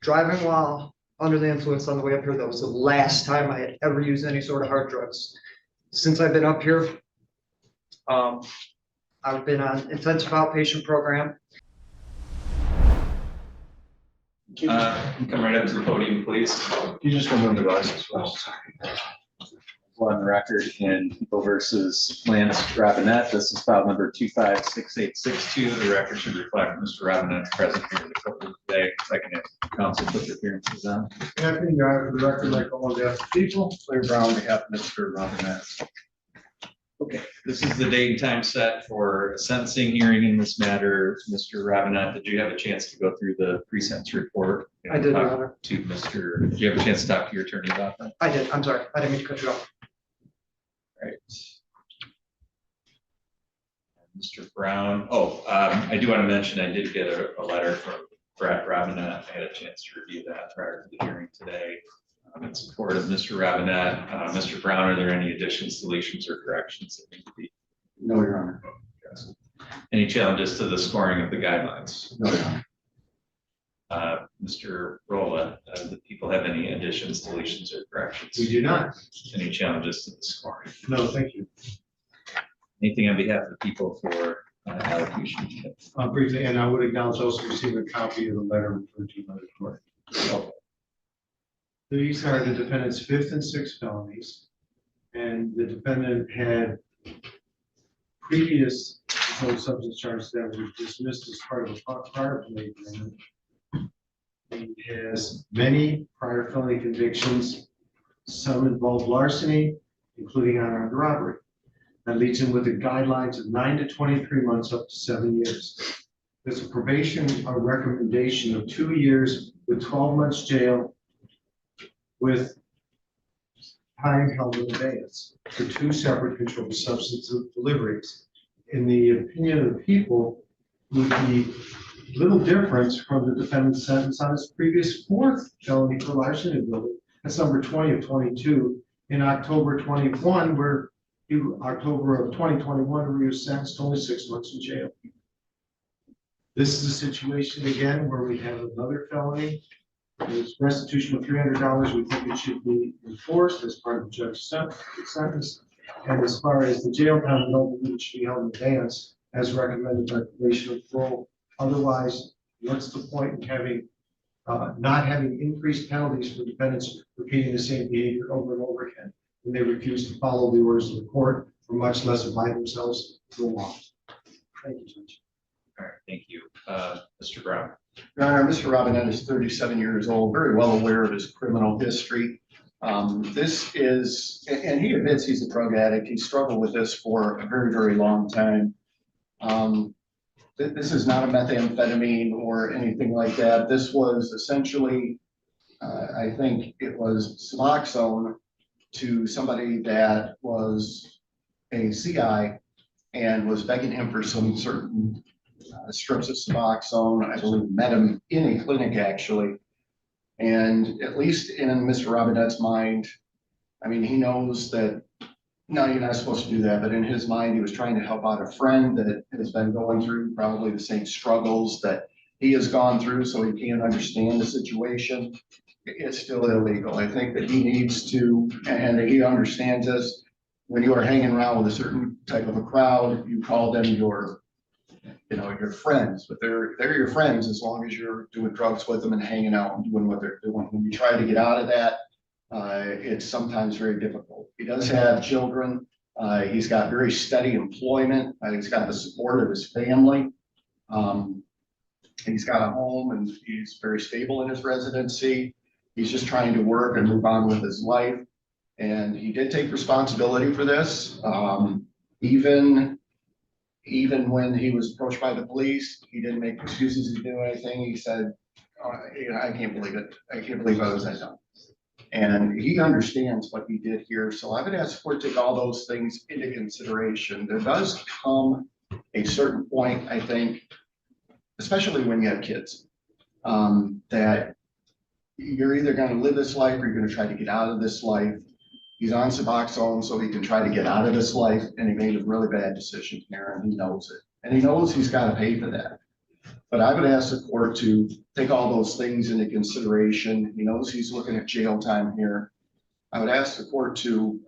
driving while under the influence on the way up here. That was the last time I had ever used any sort of hard drugs. Since I've been up here, I've been on intensive outpatient program. Come right up to the podium, please. You just go on the devices first. On the record in People versus Lance Robinette. This is file number 256862. The record should reflect Mr. Robinette's present here in the courtroom today. Second, if counsel put their appearances on. Anthony, you have the record like all of the people. Claire Brown, on behalf of Mr. Robinette. Okay, this is the date and time set for a sentencing hearing in this matter. Mr. Robinette, did you have a chance to go through the pre-sentence report? I did, Your Honor. Did you have a chance to talk to your attorney about that? I did. I'm sorry. I didn't mean to cut you off. Right. Mr. Brown. I do want to mention I did get a letter from Brett Robinette. I had a chance to review that prior to the hearing today. In support of Mr. Robinette. Mr. Brown, are there any additions, deletions, or corrections that need to be? No, Your Honor. Yes. Any challenges to the scoring of the guidelines? No, Your Honor. Mr. Rolla, do people have any additions, deletions, or corrections? We do not. Any challenges to the scoring? No, thank you. Anything on behalf of the people for allocution? Briefly, and I would acknowledge also received a copy of the letter referred to by the court. Okay. These are the defendant's 5th and 6th felonies, and the defendant had previous controlled substance charges that were dismissed as part of a prior plea agreement. He has many prior felony convictions. Some involve larceny, including unarmed robbery. That leads him with the guidelines of 9 to 23 months up to 7 years. There's a probation recommendation of 2 years with 12 months jail with time held in abeyance for 2 separate controlled substance deliveries. In the opinion of the people, would be little difference from the defendant's sentence on his previous 4th felony for larceny. That's number 20 of 22. In October 21, October of 2021, where he was sentenced to only 6 months in jail. This is a situation again where we have another felony. There's restitution of $300. We think it should be enforced as part of the judge's sentence. And as far as the jail time, we don't believe it should be held in advance as recommended by probation and parole. Otherwise, what's the point in having not having increased penalties for defendants repeating the same behavior over and over again when they refuse to follow the orders of the court, or much less abide themselves to the law? Thank you, Judge. All right, thank you. Mr. Brown. Your Honor, Mr. Robinette is 37 years old, very well aware of his criminal history. This is, and he admits he's a drug addict. He struggled with this for a very, very long time. This is not a methamphetamine or anything like that. This was essentially, I think it was Suboxone to somebody that was a CI and was begging him for some certain strips of Suboxone. I believe met him in a clinic actually. And at least in Mr. Robinette's mind, I mean, he knows that, no, you're not supposed to do that. But in his mind, he was trying to help out a friend that has been going through probably the same struggles that he has gone through. So he can't understand the situation. It's still illegal. I think that he needs to, and he understands this. When you are hanging around with a certain type of a crowd, you call them your friends, but they're your friends as long as you're doing drugs with them and hanging out and doing what they're doing. When you try to get out of that, it's sometimes very difficult. He does have children. He's got very steady employment. He's got the support of his family. He's got a home and he's very stable in his residency. He's just trying to work and move on with his life. And he did take responsibility for this. Even when he was approached by the police, he didn't make excuses to do anything. He said, I can't believe it. I can't believe I was that dumb. And he understands what he did here. So I would ask for to take all those things into consideration. There does come a certain point, I think, especially when you have kids, that you're either going to live this life or you're going to try to get out of this life. He's on Suboxone so he can try to get out of this life, and he made a really bad decision here, and he knows it. And he knows he's got to pay for that. But I would ask the court to take all those things into consideration. He knows he's looking at jail time here. I would ask the court to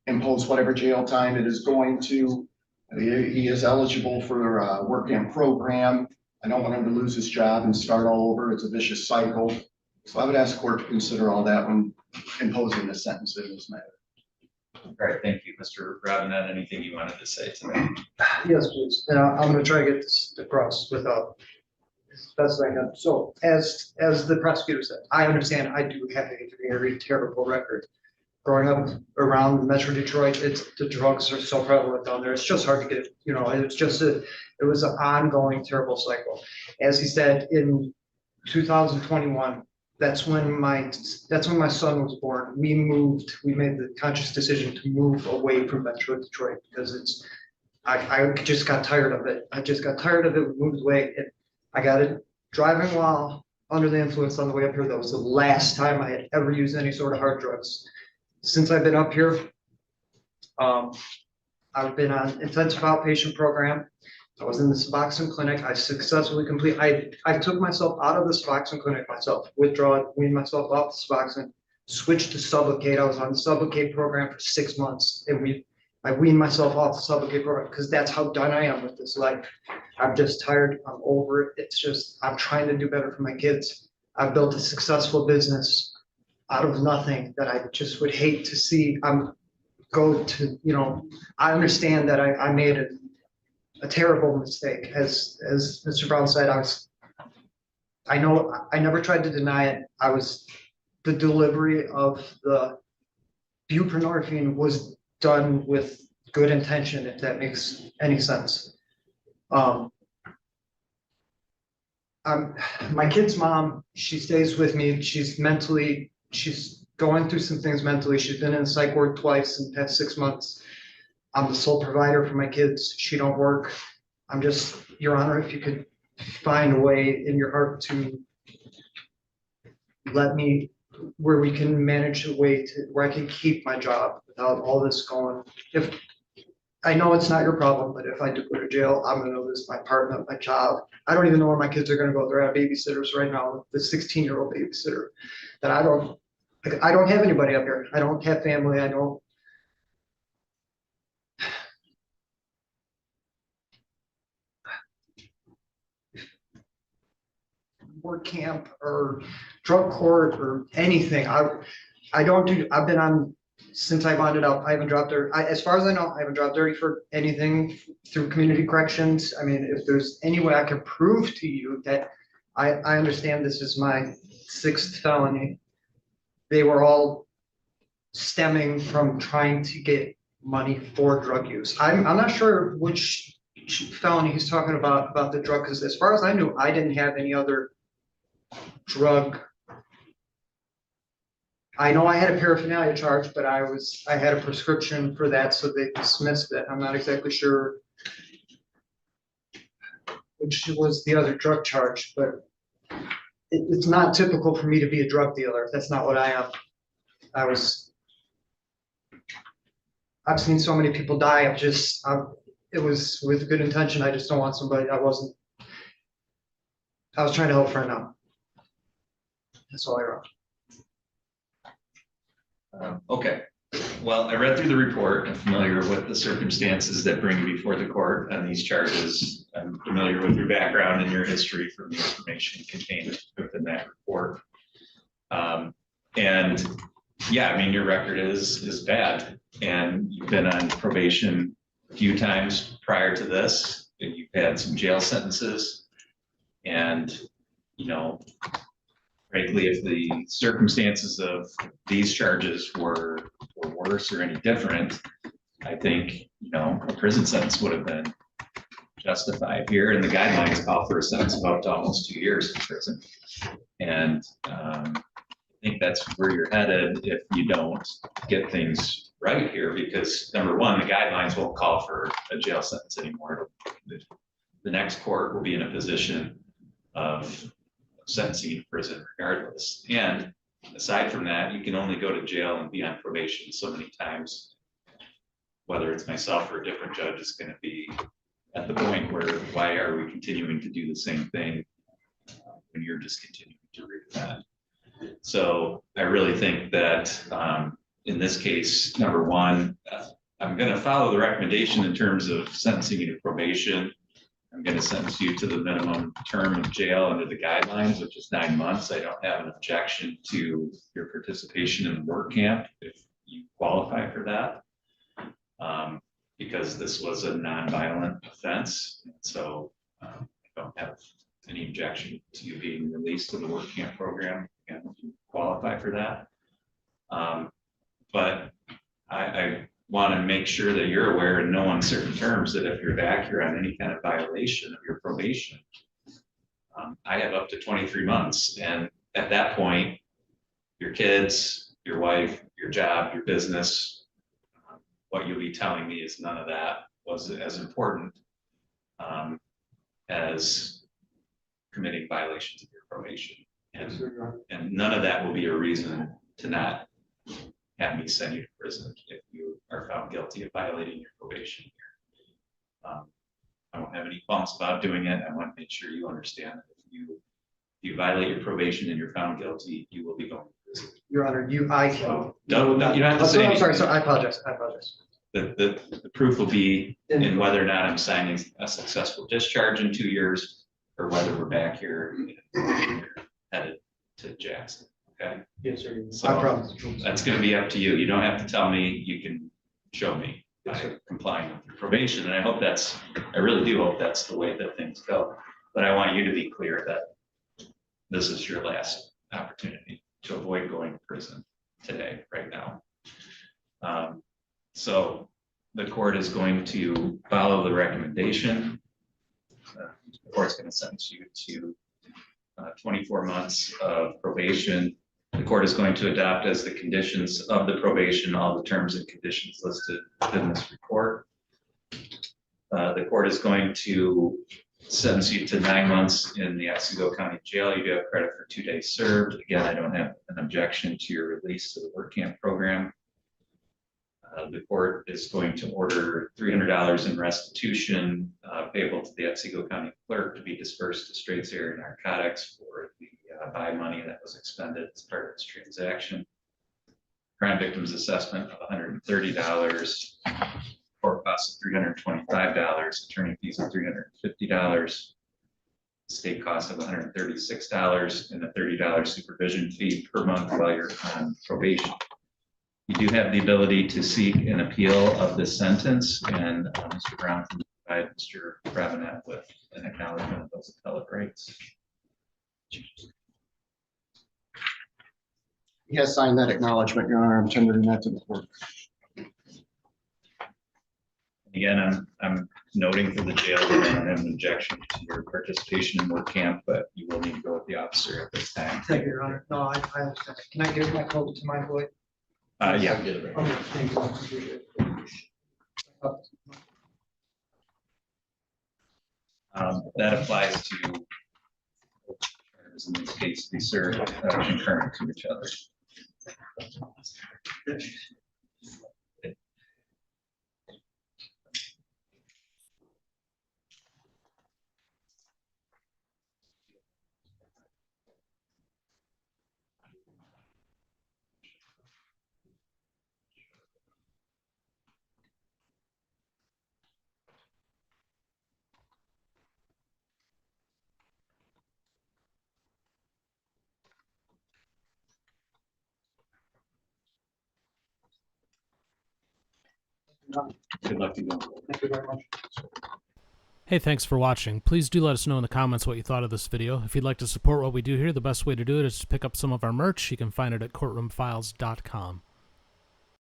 impose whatever jail time it is going to. He is eligible for a work-in program. I don't want him to lose his job and start all over. It's a vicious cycle. So I would ask the court to consider all that when imposing a sentence in this matter. All right, thank you, Mr. Robinette. Anything you wanted to say today? Yes, please. And I'm gonna try to get this across without as best I can. So as the prosecutor said, I understand I do have a very terrible record. Growing up around Metro Detroit, the drugs are so prevalent down there. It's just hard to get, it was an ongoing terrible cycle. As he said, in 2021, that's when my son was born. We made the conscious decision to move away from Metro Detroit because I just got tired of it. We moved away. I got it driving while under the influence on the way up here. That was the last time I had ever used any sort of hard drugs. Since I've been up here, I've been on intensive outpatient program. I was in the Suboxone clinic. I successfully I took myself out of the Suboxone clinic myself, weaned myself off the Suboxone, switched to Sublocade. I was on the Sublocade program for 6 months, and I weaned myself off the Sublocade program because that's how done I am with this life. I'm just tired. I'm over it. It's just, I'm trying to do better for my kids. I've built a successful business out of nothing that I just would hate to see I understand that I made a terrible mistake. As Mr. Brown said, I know I never tried to deny it. The delivery of the buprenorphine was done with good intention, if that makes any sense. My kid's mom, she stays with me. She's going through some things mentally. She's been in psych ward twice in the past 6 months. I'm the sole provider for my kids. She don't work. I'm just, Your Honor, if you could find a way in your heart to let me, where we can manage a way where I can keep my job without all this going. If I know it's not your problem, but if I do go to jail, I'm gonna lose my partner, my child. I don't even know where my kids are gonna go. They're at babysitters right now, the 16-year-old babysitter that I don't have anybody up here. I don't have family. I don't. Work camp or drug court or anything. I've been on since I bonded out. I haven't dropped dirty. As far as I know, I haven't dropped dirty for anything through community corrections. I mean, if there's any way I can prove to you that I understand this is my 6th felony, they were all stemming from trying to get money for drug use. I'm not sure which felony he's talking about the drug, because as far as I knew, I didn't have any other drug. I know I had a paraphernalia charge, but I had a prescription for that, so they dismissed it. I'm not exactly sure which was the other drug charge, but it's not typical for me to be a drug dealer. That's not what I am. I've seen so many people die. It was with good intention. I just don't want somebody. I was trying to help for now. That's all I wrote. Okay, well, I read through the report. I'm familiar with the circumstances that bring you before the court on these charges. I'm familiar with your background and your history from the information contained within that report. And yeah, I mean, your record is bad, and you've been on probation a few times prior to this, and you've had some jail sentences, and frankly, if the circumstances of these charges were worse or any different, I think, a prison sentence would have been justified here. And the guidelines call for a sentence of up to almost 2 years in prison. And I think that's where you're headed if you don't get things right here, because number one, the guidelines won't call for a jail sentence anymore. The next court will be in a position of sentencing in prison regardless. And aside from that, you can only go to jail and be on probation so many times. Whether it's myself or a different judge is going to be at the point where, why are we continuing to do the same thing when you're just continuing to reoffend? So I really think that in this case, number one, I'm going to follow the recommendation in terms of sentencing you to probation. I'm going to sentence you to the minimum term of jail under the guidelines, which is 9 months. I don't have an objection to your participation in the work camp if you qualify for that, because this was a non-violent offense. So I don't have any objection to you being released to the work camp program and if you qualify for that. But I want to make sure that you're aware in no uncertain terms that if you're back here on any kind of violation of your probation, I have up to 23 months. And at that point, your kids, your wife, your job, your business, what you'll be telling me is none of that was as important as committing violations of your probation. And none of that will be a reason to not have me send you to prison if you are found guilty of violating your probation here. I don't have any qualms about doing it. I want to make sure you understand that if you violate your probation and you're found guilty, you will be going to prison. Your Honor, you don't You don't have to say I'm sorry, anything. I apologize. The proof will be in whether or not I'm signing a successful discharge in 2 years, or whether we're back here and headed to Jackson. Okay. Yes, sir. So I promise. that's going to be up to you. You don't have to tell me. You can show me Yes, by sir. complying with your probation. And I really do hope that's the way that things go. But I want you to be clear that this is your last opportunity to avoid going to prison today, right now. So the court is going to follow the recommendation. The court's going to sentence you to 24 months of probation. The court is going to adopt as the conditions of the probation all the terms and conditions listed in this report. The court is going to sentence you to 9 months in the Otsego County Jail. You do have credit for 2 days served. Again, I don't have an objection to your release to the work camp program. The court is going to order $300 in restitution payable to the Otsego County clerk to be dispersed to Straits Area Narcotics for the buy money that was expended as part of this transaction. Crime victims assessment of $130, court costs of $325, attorney fees of $350, state cost of $136, and a $30 supervision fee per month while you're on probation. You do have the ability to seek an appeal of this sentence, and Mr. Brown can provide Mr. Ravenette with an acknowledgement of those appellate rights. He has signed that acknowledgement, Your Honor. I'm tendering that to the court. Again, I'm noting for the jail that I don't have an objection to your participation in work camp, but you will need to go with the officer at this time. Thank you, Your Honor. No, I understand. Can I give my code to my employee? Yeah. Okay, thank you. I appreciate it. That applies to, in this case, be served concurrent to each other. Good luck to you. Thank you very much. Hey, thanks for watching. Please do let us know in the comments what you thought of this video. If you'd like to support what we do here, the best way to do it is to pick up some of our merch. You can find it at courtroomfiles.com.